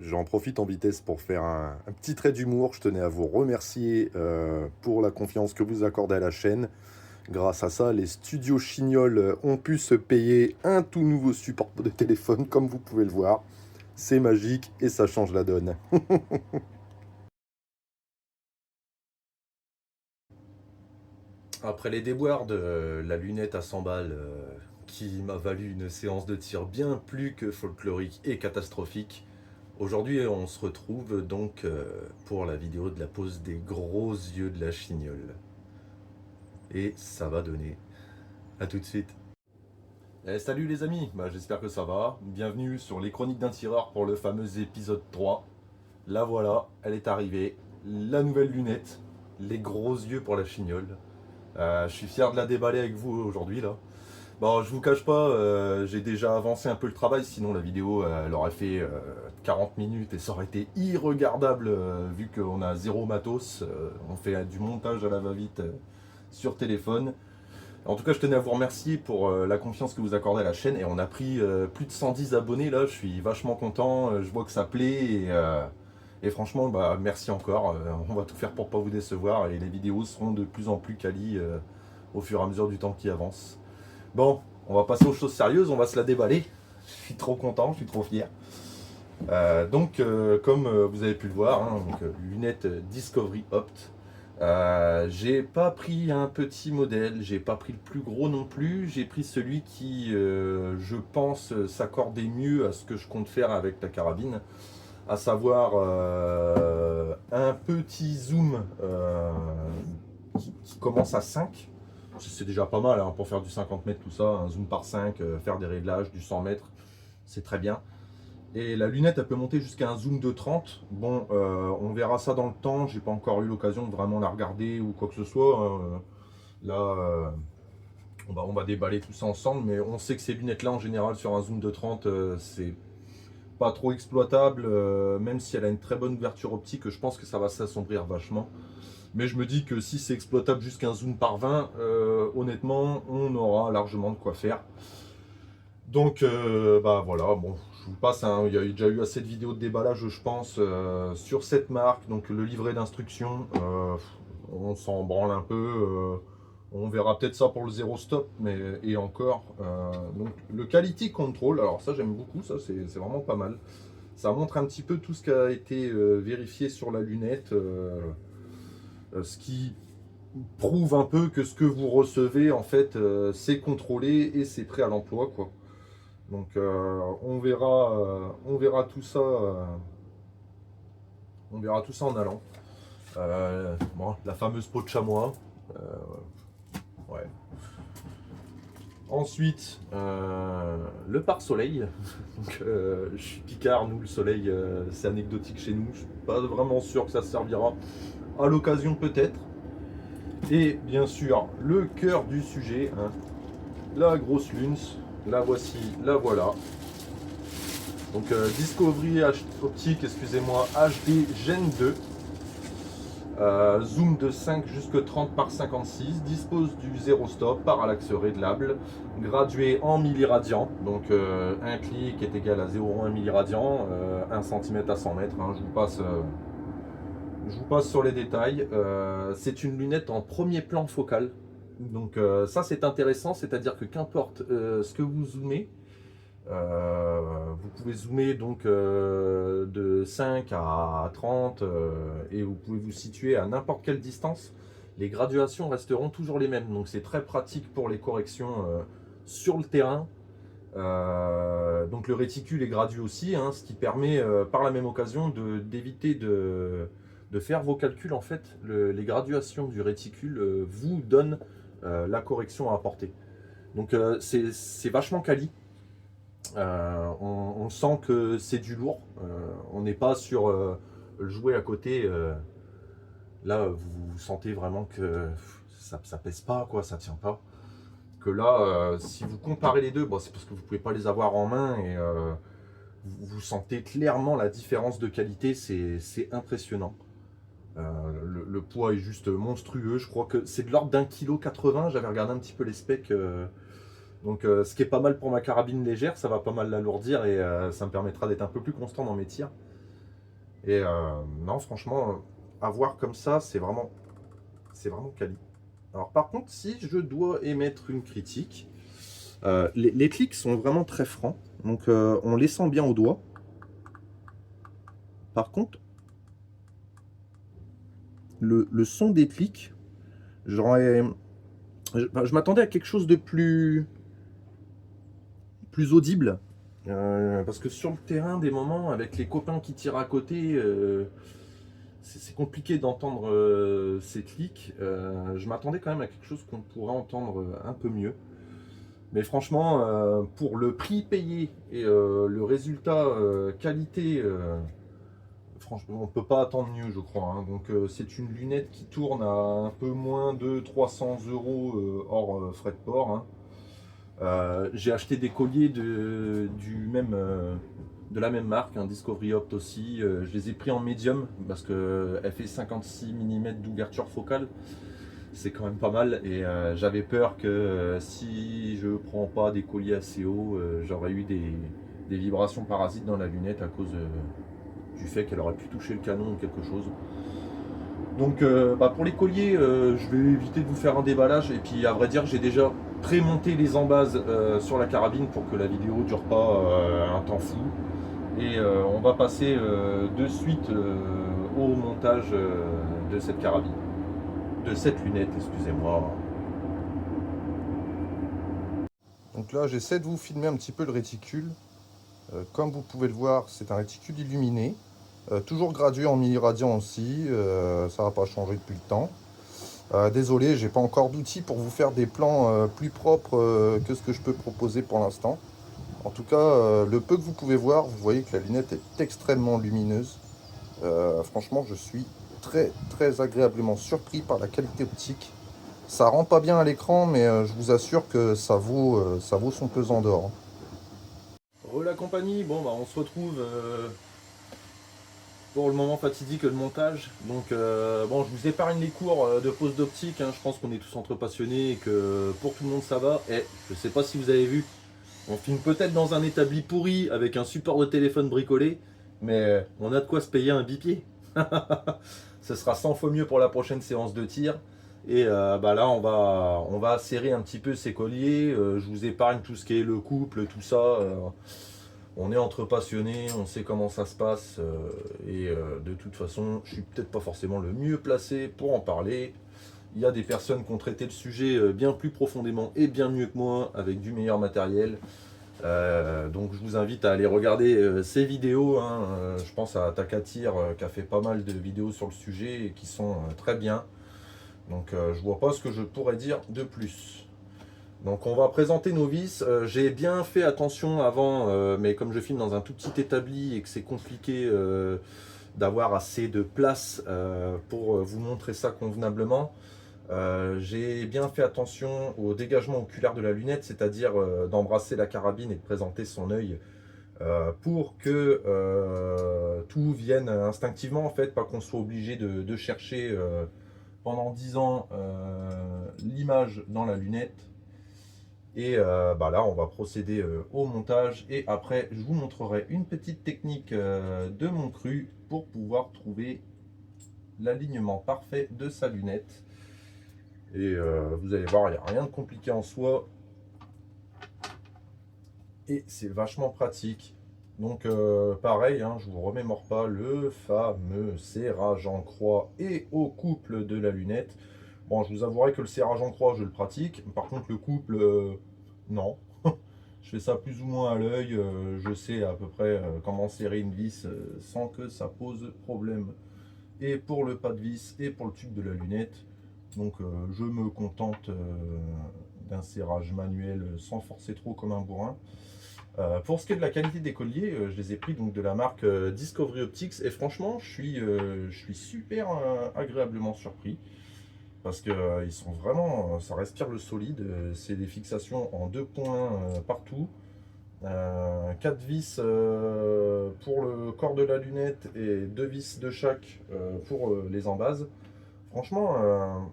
J'en profite en vitesse pour faire un petit trait d'humour. Je tenais à vous remercier pour la confiance que vous accordez à la chaîne. Grâce à ça, les studios Chignol ont pu se payer un tout nouveau support de téléphone, comme vous pouvez le voir. C'est magique et ça change la donne. Après les déboires de la lunette à 100 balles, qui m'a valu une séance de tir bien plus que folklorique et catastrophique, aujourd'hui on se retrouve donc pour la vidéo de la pose des gros yeux de la chignole. Et ça va donner. À tout de suite. Salut les amis, j'espère que ça va. Bienvenue sur les chroniques d'un tireur pour le fameux épisode 3. La voilà, elle est arrivée. La nouvelle lunette, les gros yeux pour la chignole. Je suis fier de la déballer avec vous aujourd'hui là. Bon, je vous cache pas, j'ai déjà avancé un peu le travail, sinon la vidéo elle aurait fait 40 minutes et ça aurait été irregardable vu qu'on a zéro matos. On fait du montage à la va-vite sur téléphone. En tout cas, je tenais à vous remercier pour la confiance que vous accordez à la chaîne et on a pris plus de 110 abonnés là, je suis vachement content, je vois que ça plaît et franchement, merci encore. On va tout faire pour pas vous décevoir et les vidéos seront de plus en plus quali au fur et à mesure du temps qui avance. Bon, on va passer aux choses sérieuses, on va se la déballer. Je suis trop content, je suis trop fier. Comme vous avez pu le voir, hein, lunettes Discovery Opt. J'ai pas pris un petit modèle, j'ai pas pris le plus gros non plus, j'ai pris celui qui, je pense, s'accordait mieux à ce que je compte faire avec la carabine, à savoir un petit zoom qui commence à 5. C'est déjà pas mal hein, pour faire du 50 mètres, tout ça, un zoom par 5, faire des réglages, du 100 mètres, c'est très bien. Et la lunette, elle peut monter jusqu'à un zoom de 30. Bon, on verra ça dans le temps. J'ai pas encore eu l'occasion de vraiment la regarder ou quoi que ce soit. Là, on va déballer tout ça ensemble. Mais on sait que ces lunettes-là, en général, sur un zoom de 30, c'est pas trop exploitable. Même si elle a une très bonne ouverture optique, je pense que ça va s'assombrir vachement. Mais je me dis que si c'est exploitable jusqu'à un zoom par 20, honnêtement, on aura largement de quoi faire. Donc, voilà, bon, je vous passe, hein, il y a déjà eu assez de vidéos de déballage, je pense, sur cette marque. Donc, le livret d'instructions, on s'en branle un peu. On verra peut-être ça pour le zéro stop, mais et encore. Donc, le quality control, alors ça, j'aime beaucoup, ça, c'est vraiment pas mal. Ça montre un petit peu tout ce qui a été vérifié sur la lunette, ce qui prouve un peu que ce que vous recevez, en fait, c'est contrôlé et c'est prêt à l'emploi, quoi. Donc on verra tout ça, on verra tout ça en allant. Bon, la fameuse peau de chamois. Ouais. Ensuite, le pare-soleil. Donc, je suis Picard, nous le soleil, c'est anecdotique chez nous. Je suis pas vraiment sûr que ça servira. À l'occasion peut-être. Et bien sûr, le cœur du sujet, hein, la grosse Luns. La voici, la voilà. Donc Discovery optique, excusez-moi, HD Gen 2. Zoom de 5 jusqu'à 30 par 56. Dispose du 0 stop, parallaxe réglable. Gradué en milliradians. Donc un clic est égal à 0,1 milliradian. 1 cm à 100 mètres. Hein, je vous passe sur les détails. C'est une lunette en premier plan focal. Donc ça c'est intéressant. C'est-à-dire que qu'importe ce que vous zoomez, vous pouvez zoomer donc de 5 à 30 et vous pouvez vous situer à n'importe quelle distance. Les graduations resteront toujours les mêmes, donc c'est très pratique pour les corrections sur le terrain. Donc le réticule est gradué aussi, hein, ce qui permet par la même occasion d'éviter de faire vos calculs. En fait, les graduations du réticule vous donnent la correction à apporter. Donc c'est vachement quali. On sent que c'est du lourd. On n'est pas sur le jouet à côté. Là, vous sentez vraiment que ça pèse pas, quoi, ça tient pas. Que là, si vous comparez les deux, bon, c'est parce que vous pouvez pas les avoir en main et vous sentez clairement la différence de qualité. C'est impressionnant. Le poids est juste monstrueux. Je crois que c'est de l'ordre d'1,80 kg. J'avais regardé un petit peu les specs. Donc ce qui est pas mal pour ma carabine légère, ça va pas mal l'alourdir et ça me permettra d'être un peu plus constant dans mes tirs. Et non, franchement, à voir comme ça, c'est vraiment quali. Alors par contre, si je dois émettre une critique, les clics sont vraiment très francs, donc on les sent bien au doigt. Par contre, le son des clics, j'aurais, je m'attendais à quelque chose de plus audible. Parce que sur le terrain, des moments, avec les copains qui tirent à côté, c'est compliqué d'entendre ces clics. Je m'attendais quand même à quelque chose qu'on pourrait entendre un peu mieux. Mais franchement, pour le prix payé et le résultat qualité, franchement, on ne peut pas attendre mieux, je crois, hein. Donc, c'est une lunette qui tourne à un peu moins de 300 euros hors frais de port, hein. J'ai acheté des colliers de la même marque, un Discovery Opt aussi. Je les ai pris en médium parce qu'elle fait 56 mm d'ouverture focale. C'est quand même pas mal. Et j'avais peur que si je prends pas des colliers assez hauts, j'aurais eu des vibrations parasites dans la lunette à cause du fait qu'elle aurait pu toucher le canon ou quelque chose. Donc pour les colliers, je vais éviter de vous faire un déballage. Et puis à vrai dire, j'ai déjà pré-monté les embases sur la carabine pour que la vidéo ne dure pas un temps fou. Et on va passer de suite au montage de cette carabine. De cette lunette, excusez-moi. Donc là, j'essaie de vous filmer un petit peu le réticule. Comme vous pouvez le voir, c'est un réticule illuminé. Toujours gradué en milliradian aussi, ça n'a pas changé depuis le temps. Désolé, j'ai pas encore d'outils pour vous faire des plans plus propres que ce que je peux proposer pour l'instant. En tout cas, le peu que vous pouvez voir, vous voyez que la lunette est extrêmement lumineuse. Franchement, je suis très agréablement surpris par la qualité optique. Ça rend pas bien à l'écran, mais je vous assure que ça vaut son pesant d'or. Re la compagnie, bon on se retrouve pour le moment fatidique de montage. Donc bon, je vous épargne les cours de pose d'optique, hein. Je pense qu'on est tous entre passionnés et que pour tout le monde ça va. Et je sais pas si vous avez vu, on filme peut-être dans un établi pourri avec un support de téléphone bricolé, mais on a de quoi se payer un bipied. Ce sera 100 fois mieux pour la prochaine séance de tir. Et là, on va serrer un petit peu ces colliers. Je vous épargne tout ce qui est le couple, tout ça. On est entre passionnés, on sait comment ça se passe. De toute façon, je suis peut-être pas forcément le mieux placé pour en parler. Il y a des personnes qui ont traité le sujet bien plus profondément et bien mieux que moi, avec du meilleur matériel. Donc je vous invite à aller regarder ces vidéos, hein. Je pense à Takatir qui a fait pas mal de vidéos sur le sujet et qui sont très bien. Donc je vois pas ce que je pourrais dire de plus. Donc on va présenter nos vis. J'ai bien fait attention avant, mais comme je filme dans un tout petit établi et que c'est compliqué d'avoir assez de place pour vous montrer ça convenablement, j'ai bien fait attention au dégagement oculaire de la lunette, c'est-à-dire d'embrasser la carabine et de présenter son œil pour que tout vienne instinctivement en fait, pas qu'on soit obligé de chercher pendant 10 ans l'image dans la lunette. Et là, on va procéder au montage et après, je vous montrerai une petite technique de mon cru pour pouvoir trouver l'alignement parfait de sa lunette. Et vous allez voir, il n'y a rien de compliqué en soi. Et c'est vachement pratique. Donc pareil, hein, je vous remémore pas le fameux serrage en croix et au couple de la lunette. Bon, je vous avouerai que le serrage en croix, je le pratique. Par contre, le couple, non. Je fais ça plus ou moins à l'œil. Je sais à peu près comment serrer une vis sans que ça pose problème. Et pour le pas de vis et pour le tube de la lunette. Donc je me contente d'un serrage manuel sans forcer trop comme un bourrin. Pour ce qui est de la qualité des colliers, je les ai pris donc de la marque Discovery Optics et franchement je suis super agréablement surpris parce que ils sont vraiment, ça respire le solide. C'est des fixations en 2 points partout. 4 vis pour le corps de la lunette et 2 vis de chaque pour les embases. Franchement,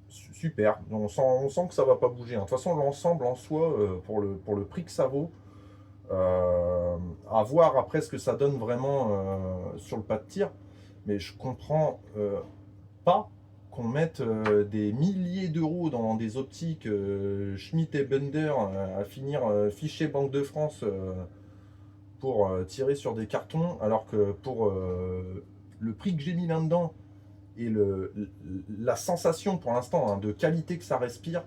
super. On sent que ça va pas bouger, hein. De toute façon, l'ensemble en soi, pour le prix que ça vaut, À voir après ce que ça donne vraiment sur le pas de tir. Mais je comprends pas qu'on mette des milliers d'euros dans des optiques Schmitt et Bender à finir fichier Banque de France pour tirer sur des cartons, alors que pour le prix que j'ai mis là-dedans et la sensation pour l'instant de qualité que ça respire,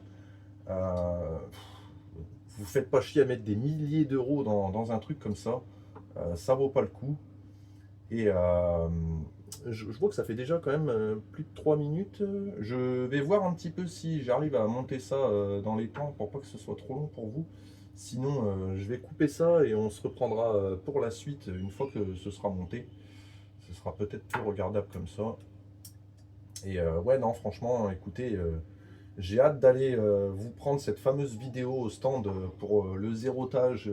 vous faites pas chier à mettre des milliers d'euros dans un truc comme ça vaut pas le coup. Et je vois que ça fait déjà quand même plus de 3 minutes. Je vais voir un petit peu si j'arrive à monter ça dans les temps pour pas que ce soit trop long pour vous. Sinon, je vais couper ça et on se reprendra pour la suite une fois que ce sera monté. Ce sera peut-être plus regardable comme ça. Et ouais, non, franchement, écoutez, j'ai hâte d'aller vous prendre cette fameuse vidéo au stand pour le zérotage,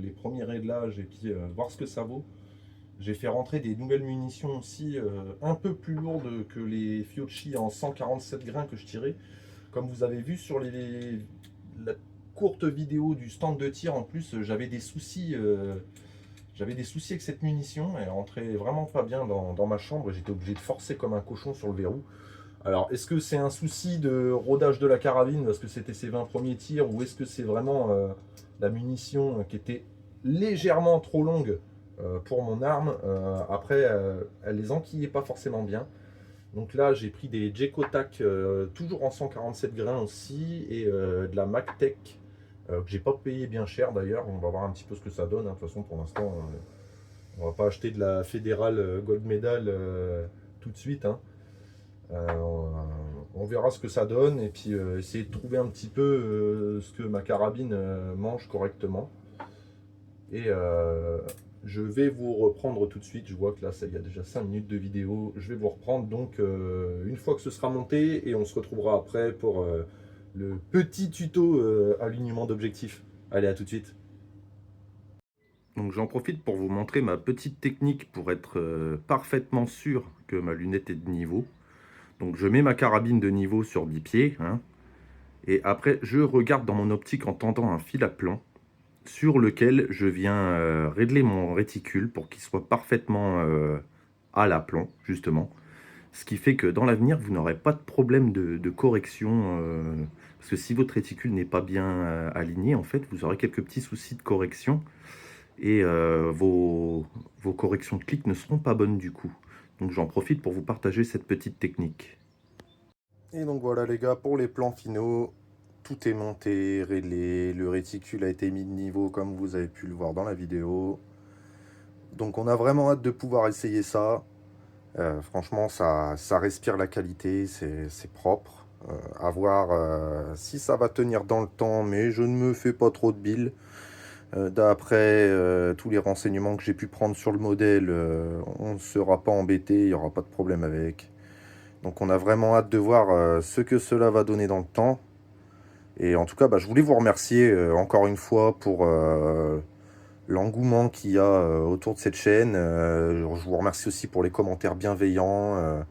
les premiers réglages et puis voir ce que ça vaut. J'ai fait rentrer des nouvelles munitions aussi un peu plus lourdes que les Fiocchi en 147 grains que je tirais. Comme vous avez vu sur la courte vidéo du stand de tir, en plus j'avais des soucis. J'avais des soucis avec cette munition, elle rentrait vraiment pas bien dans ma chambre et j'étais obligé de forcer comme un cochon sur le verrou. Alors, est-ce que c'est un souci de rodage de la carabine parce que c'était ses 20 premiers tirs, ou est-ce que c'est vraiment la munition qui était légèrement trop longue pour mon arme? Après, elle les enquillait pas forcément bien. Donc là, j'ai pris des Jekotac, toujours en 147 grains aussi, et de la MacTech, que j'ai pas payé bien cher d'ailleurs. On va voir un petit peu ce que ça donne, hein. De toute façon, pour l'instant, on va pas acheter de la fédérale Gold Medal tout de suite, hein. On verra ce que ça donne et puis essayer de trouver un petit peu ce que ma carabine mange correctement. Et je vais vous reprendre tout de suite. Je vois que là, il y a déjà 5 minutes de vidéo. Je vais vous reprendre donc une fois que ce sera monté et on se retrouvera après pour le petit tuto alignement d'objectifs. Allez, à tout de suite. Donc j'en profite pour vous montrer ma petite technique pour être parfaitement sûr que ma lunette est de niveau. Donc je mets ma carabine de niveau sur bipied, hein, et après je regarde dans mon optique en tendant un fil à plomb sur lequel je viens régler mon réticule pour qu'il soit parfaitement à l'aplomb, justement. Ce qui fait que dans l'avenir, vous n'aurez pas de problème de correction, parce que si votre réticule n'est pas bien aligné, en fait, vous aurez quelques petits soucis de correction, et vos corrections de clic ne seront pas bonnes du coup. Donc j'en profite pour vous partager cette petite technique. Et donc voilà les gars, pour les plans finaux, tout est monté, réglé, le réticule a été mis de niveau comme vous avez pu le voir dans la vidéo. Donc on a vraiment hâte de pouvoir essayer ça. Franchement, ça respire la qualité, c'est propre. À voir si ça va tenir dans le temps, mais je ne me fais pas trop de billes. D'après tous les renseignements que j'ai pu prendre sur le modèle, on ne sera pas embêté, il n'y aura pas de problème avec. Donc on a vraiment hâte de voir ce que cela va donner dans le temps. Et en tout cas, je voulais vous remercier encore une fois pour l'engouement qu'il y a autour de cette chaîne. Je vous remercie aussi pour les commentaires bienveillants.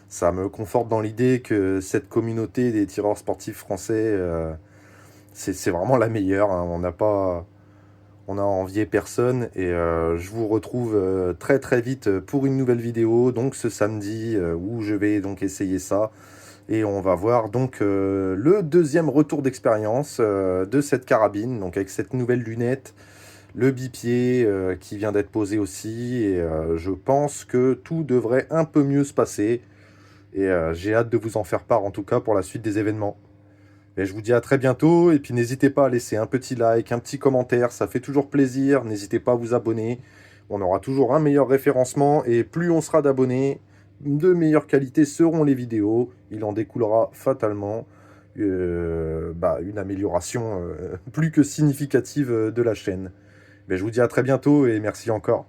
Ça me conforte dans l'idée que cette communauté des tireurs sportifs français, c'est vraiment la meilleure, hein. On a envié personne et je vous retrouve très très vite pour une nouvelle vidéo, donc ce samedi où je vais donc essayer ça. Et on va voir donc le deuxième retour d'expérience de cette carabine, donc avec cette nouvelle lunette, le bipied qui vient d'être posé aussi, et je pense que tout devrait un peu mieux se passer. Et j'ai hâte de vous en faire part en tout cas pour la suite des événements. Et je vous dis à très bientôt, et puis n'hésitez pas à laisser un petit like, un petit commentaire, ça fait toujours plaisir. N'hésitez pas à vous abonner, on aura toujours un meilleur référencement, et plus on sera d'abonnés, de meilleure qualité seront les vidéos. Il en découlera fatalement une amélioration plus que significative de la chaîne. Mais je vous dis à très bientôt et merci encore.